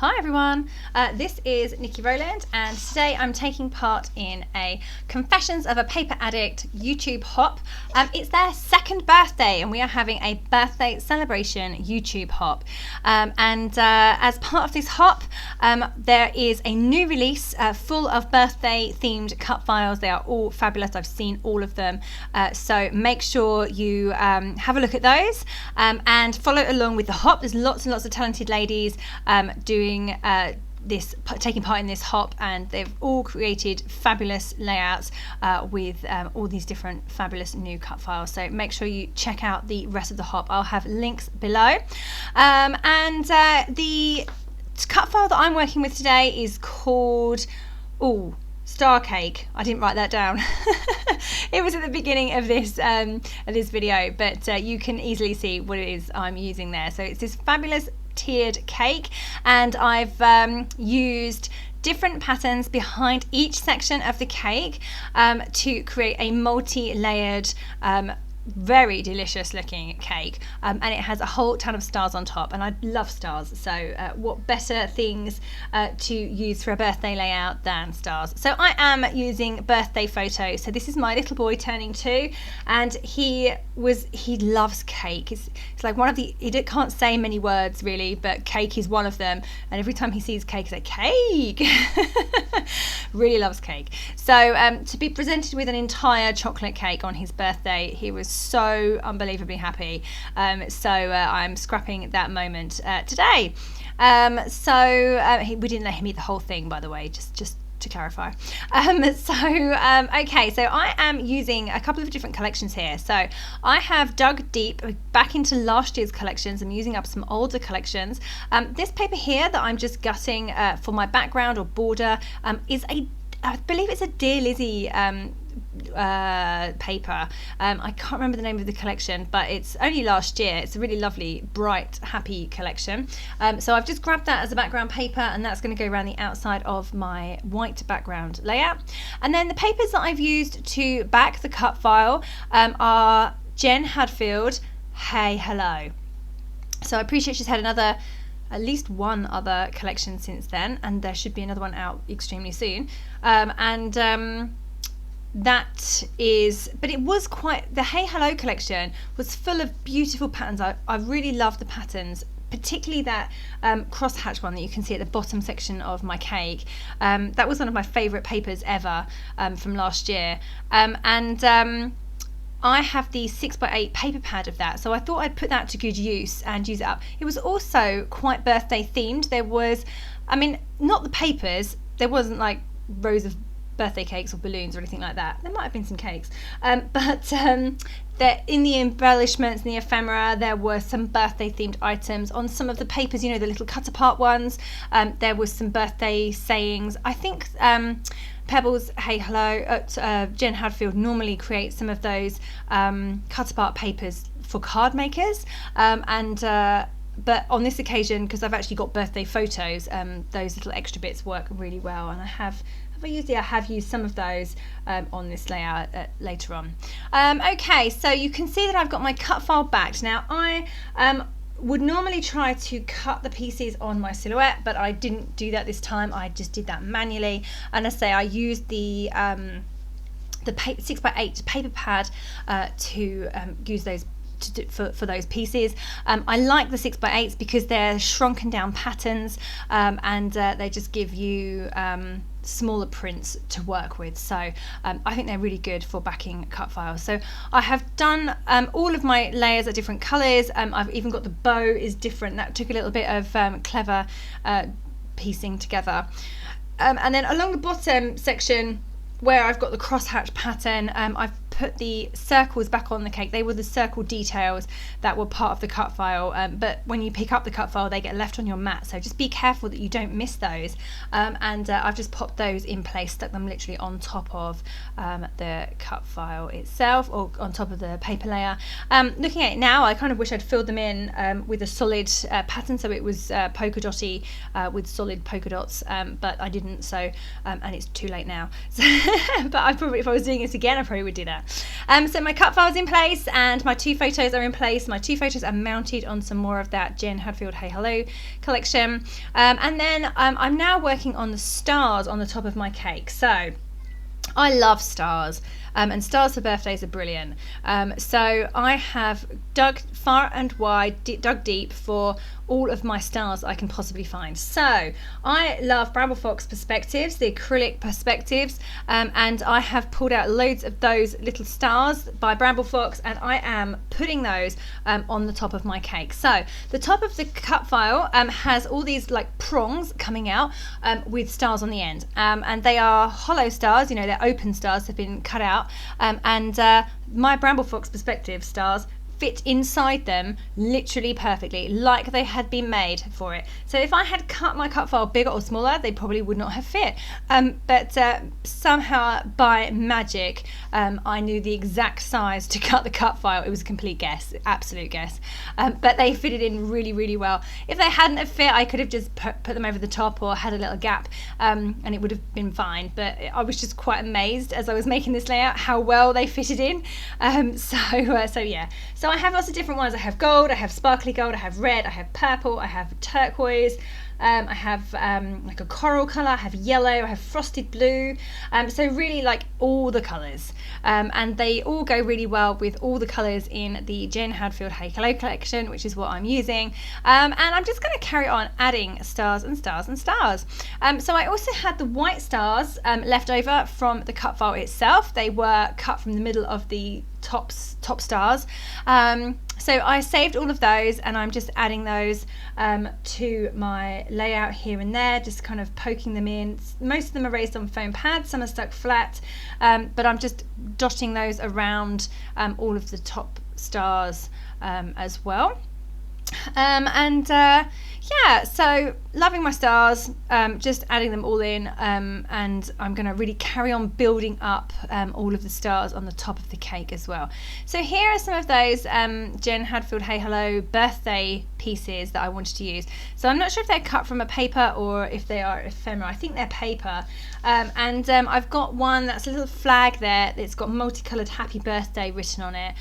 Hi everyone, this is Nikki Rowland and today I'm taking part in a Confessions of a Paper Addict YouTube hop. It's their second birthday and we are having a birthday celebration YouTube hop. As part of this hop, there is a new release full of birthday themed cut files. They are all fabulous. I've seen all of them. So make sure you have a look at those and follow along with the hop. There's lots and lots of talented ladies doing taking part in this hop, and they've all created fabulous layouts with all these different fabulous new cut files. So make sure you check out the rest of the hop. I'll have links below. The cut file that I'm working with today is called Star Cake. I didn't write that down. It was at the beginning of this video, but you can easily see what it is I'm using there. So it's this fabulous tiered cake, and I've used different patterns behind each section of the cake to create a multi-layered very delicious looking cake, and it has a whole ton of stars on top, and I love stars, so what better things to use for a birthday layout than stars. So I am using birthday photos. So this is my little boy turning 2, and he loves cake. It's like one of the, he can't say many words really, but cake is one of them, and every time he sees cake he's like, cake. Really loves cake. So to be presented with an entire chocolate cake on his birthday, he was so unbelievably happy. So I'm scrapping that moment today. We didn't let him eat the whole thing, by the way, just to clarify. Okay, so I am using a couple of different collections here. So I have dug deep back into last year's collections. I'm using up some older collections. This paper here that I'm just gutting for my background or border is I believe it's a Dear Lizzy paper. I can't remember the name of the collection, but it's only last year. It's a really lovely, bright, happy collection. So I've just grabbed that as a background paper, and that's going to go around the outside of my white background layout. And then the papers that I've used to back the cut file are Jen Hadfield Hey Hello. So I appreciate she's had at least one other collection since then, and there should be another one out extremely soon. But it was the Hey Hello collection was full of beautiful patterns. I really love the patterns, particularly that crosshatch one that you can see at the bottom section of my cake. That was one of my favourite papers ever from last year. I have the 6x8 paper pad of that, so I thought I'd put that to good use and use it up. It was also quite birthday themed. There was, not the papers, there wasn't like rows of birthday cakes or balloons or anything like that. There might have been some cakes, but in the embellishments and the ephemera, there were some birthday themed items on some of the papers, the little cut apart ones. There was some birthday sayings. I think Pebbles Hey Hello, Jen Hadfield normally creates some of those cut apart papers for card makers, but on this occasion, because I've actually got birthday photos, those little extra bits work really well, and I have used some of those on this layout later on. Okay, so you can see that I've got my cut file backed. Now I would normally try to cut the pieces on my silhouette, but I didn't do that this time. I just did that manually, and I used the 6x8 paper pad to use those for those pieces. I like the 6x8s because they're shrunken down patterns, and they just give you smaller prints to work with. So I think they're really good for backing cut files. So I have done all of my layers are different colours. I've even got the bow is different. That took a little bit of clever piecing together. And then along the bottom section where I've got the crosshatch pattern, I've put the circles back on the cake. They were the circle details that were part of the cut file, but when you pick up the cut file they get left on your mat, so just be careful that you don't miss those. I've just popped those in place, stuck them literally on top of the cut file itself, or on top of the paper layer. Looking at it now, I kind of wish I'd filled them in with a solid pattern, so it was polka dotty with solid polka dots, but I didn't, so and it's too late now. So but if I was doing this again I probably would do that. So my cut file's in place and my 2 photos are in place. My 2 photos are mounted on some more of that Jen Hadfield Hey Hello collection. And then I'm now working on the stars on the top of my cake. So I love stars, and stars for birthdays are brilliant. So I have dug far and wide, dug deep for all of my stars I can possibly find. So I love Bramble Fox perspectives, the acrylic perspectives, and I have pulled out loads of those little stars by Bramble Fox, and I am putting those on the top of my cake. So the top of the cut file has all these like prongs coming out with stars on the end, and they are hollow stars, you know, they're open stars, have been cut out, and my Bramble Fox perspective stars fit inside them literally perfectly, like they had been made for it. So if I had cut my cut file bigger or smaller, they probably would not have fit, but somehow by magic I knew the exact size to cut the cut file. It was a complete guess, absolute guess, but they fitted in really, really well. If they hadn't have fit, I could have just put them over the top or had a little gap, and it would have been fine, but I was just quite amazed as I was making this layout how well they fitted in. So yeah, so I have lots of different ones. I have gold, I have sparkly gold, I have red, I have purple, I have turquoise, I have like a coral colour, I have yellow, I have frosted blue, so really like all the colours, and they all go really well with all the colours in the Jen Hadfield Hey Hello collection, which is what I'm using, and I'm just going to carry on adding stars and stars and stars. So I also had the white stars left over from the cut file itself. They were cut from the middle of the top stars, so I saved all of those, and I'm just adding those to my layout here and there, just kind of poking them in. Most of them are raised on foam pads, some are stuck flat, but I'm just dotting those around all of the top stars as well. Yeah, so loving my stars, just adding them all in, and I'm going to really carry on building up all of the stars on the top of the cake as well. So here are some of those Jen Hadfield Hey Hello birthday pieces that I wanted to use. So I'm not sure if they're cut from a paper or if they are ephemera. I think they're paper, and I've got one that's a little flag there that's got multicolored happy birthday written on it,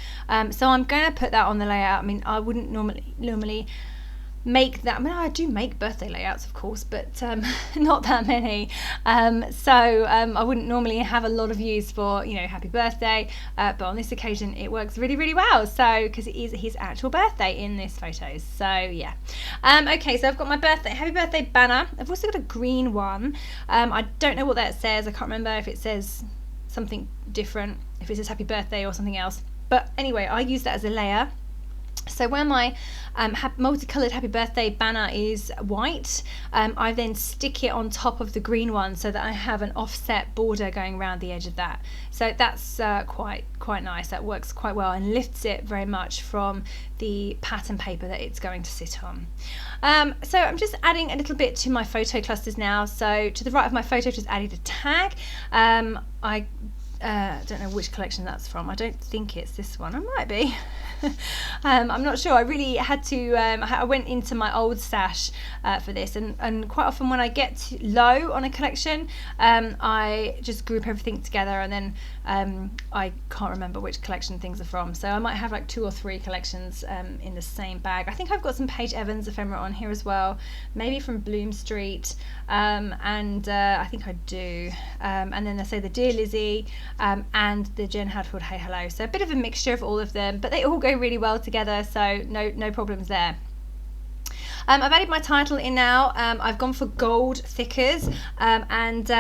so I'm going to put that on the layout. I mean, I wouldn't normally make that. I mean, I do make birthday layouts, of course, but not that many, so I wouldn't normally have a lot of use for, you know, happy birthday, but on this occasion it works really, really well, so because it is his actual birthday in this photo. So yeah, okay, so I've got my happy birthday banner. I've also got a green one. I don't know what that says. I can't remember if it says something different, if it says happy birthday or something else, but anyway, I use that as a layer. So where my multicolored happy birthday banner is white, I then stick it on top of the green one so that I have an offset border going around the edge of that. So that's quite nice. That works quite well and lifts it very much from the pattern paper that it's going to sit on. So I'm just adding a little bit to my photo clusters now. So to the right of my photo, I've just added a tag. I don't know which collection that's from. I don't think it's this one. It might be. I'm not sure. I really had to, I went into my old stash for this, and quite often when I get low on a collection, I just group everything together, and then I can't remember which collection things are from. So I might have like 2 or 3 collections in the same bag. I think I've got some Paige Evans ephemera on here as well, maybe from Bloom Street, and I think I do. And then they say the Dear Lizzy and the Jen Hadfield Hey Hello. So a bit of a mixture of all of them, but they all go really well together, so no problems there. I've added my title in now. I've gone for gold thickers, and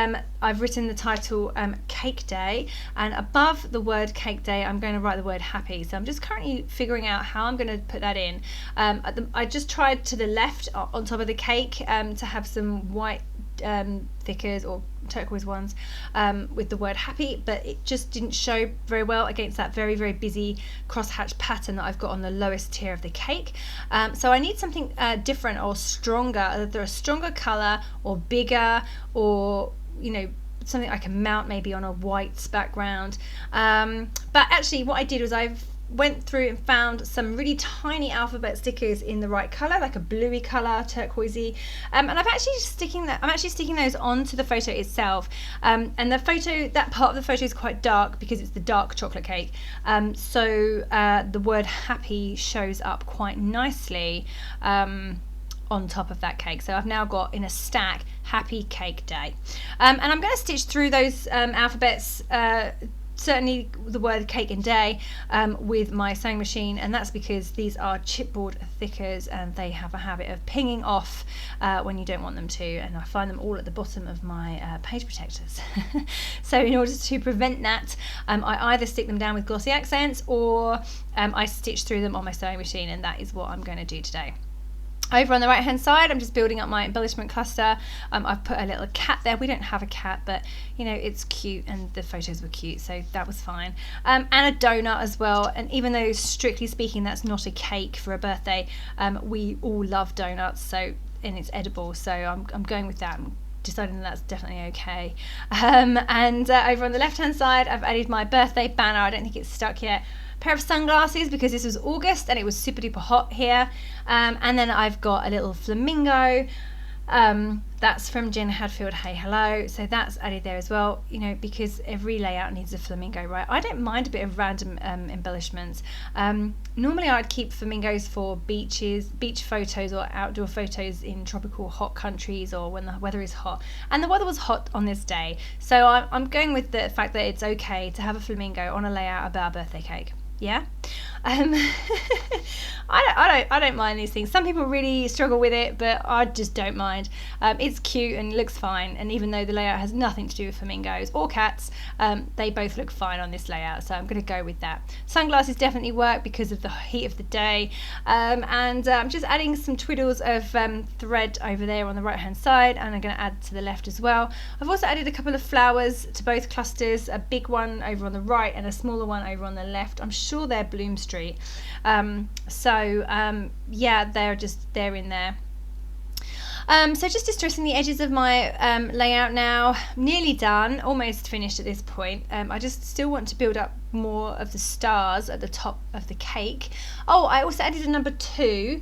I've written the title Cake Day, and above the word Cake Day I'm going to write the word happy. So I'm just currently figuring out how I'm going to put that in. I just tried to the left on top of the cake to have some white thickers or turquoise ones with the word happy, but it just didn't show very well against that very, very busy crosshatch pattern that I've got on the lowest tier of the cake. So I need something different or stronger, either a stronger colour or bigger, or, you know, something I can mount maybe on a white background. But actually what I did was I've went through and found some really tiny alphabet stickers in the right colour, like a bluey colour, turquoisey, and I'm actually sticking those onto the photo itself. And that part of the photo is quite dark because it's the dark chocolate cake. So the word happy shows up quite nicely on top of that cake. So I've now got in a stack happy cake day. And I'm going to stitch through those alphabets, certainly the word cake and day, with my sewing machine, and that's because these are chipboard thickers and they have a habit of pinging off when you don't want them to, and I find them all at the bottom of my page protectors. So in order to prevent that, I either stick them down with glossy accents or I stitch through them on my sewing machine, and that is what I'm going to do today. Over on the right hand side, I'm just building up my embellishment cluster. I've put a little cat there. We don't have a cat, but you know, it's cute and the photos were cute, so that was fine. And a donut as well, and even though strictly speaking that's not a cake for a birthday, we all love donuts, and it's edible, so I'm going with that. I'm deciding that's definitely okay. And over on the left hand side, I've added my birthday banner. I don't think it's stuck yet. Pair of sunglasses because this was August and it was super duper hot here, and then I've got a little flamingo, that's from Jen Hadfield Hey Hello, so that's added there as well, you know, because every layout needs a flamingo, right? I don't mind a bit of random embellishments. Normally I'd keep flamingos for beach photos or outdoor photos in tropical hot countries or when the weather is hot, and the weather was hot on this day, so I'm going with the fact that it's okay to have a flamingo on a layout about a birthday cake. Yeah. I don't mind these things. Some people really struggle with it, but I just don't mind. It's cute and looks fine, and even though the layout has nothing to do with flamingos or cats, they both look fine on this layout, so I'm going to go with that. Sunglasses definitely work because of the heat of the day, and I'm just adding some twiddles of thread over there on the right hand side, and I'm going to add to the left as well. I've also added a couple of flowers to both clusters, a big one over on the right and a smaller one over on the left. I'm sure they're Bloom Street. Yeah, they're in there. So just distressing the edges of my layout now, nearly done, almost finished at this point. I just still want to build up more of the stars at the top of the cake. Oh, I also added a number 2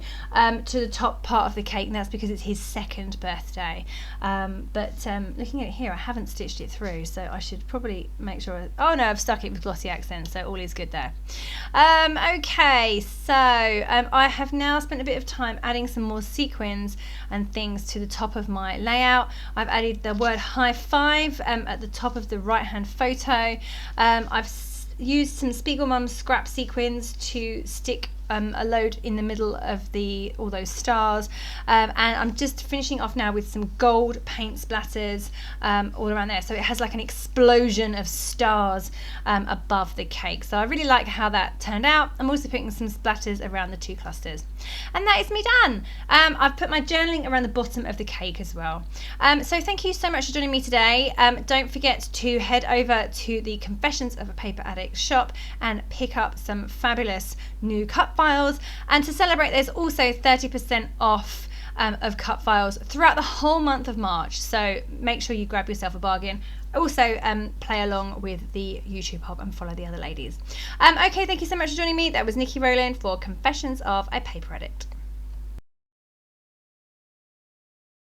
to the top part of the cake, and that's because it's his 2nd birthday. But looking at it here, I haven't stitched it through, so I should probably make sure. Oh no, I've stuck it with glossy accents, so all is good there. Okay, so I have now spent a bit of time adding some more sequins and things to the top of my layout. I've added the word high five at the top of the right hand photo. I've used some Spiegelmom Scraps sequins to stick a load in the middle of all those stars, and I'm just finishing off now with some gold paint splatters all around there, so it has like an explosion of stars above the cake. So I really like how that turned out. I'm also putting some splatters around the 2 clusters, and that is me done. I've put my journaling around the bottom of the cake as well. So thank you so much for joining me today. Don't forget to head over to the Confessions of a Paper Addict shop and pick up some fabulous new cut files, and to celebrate there's also 30% off of cut files throughout the whole month of March, so make sure you grab yourself a bargain. Also play along with the YouTube hop and follow the other ladies. Okay, thank you so much for joining me. That was Nikki Rowland for Confessions of a Paper Addict.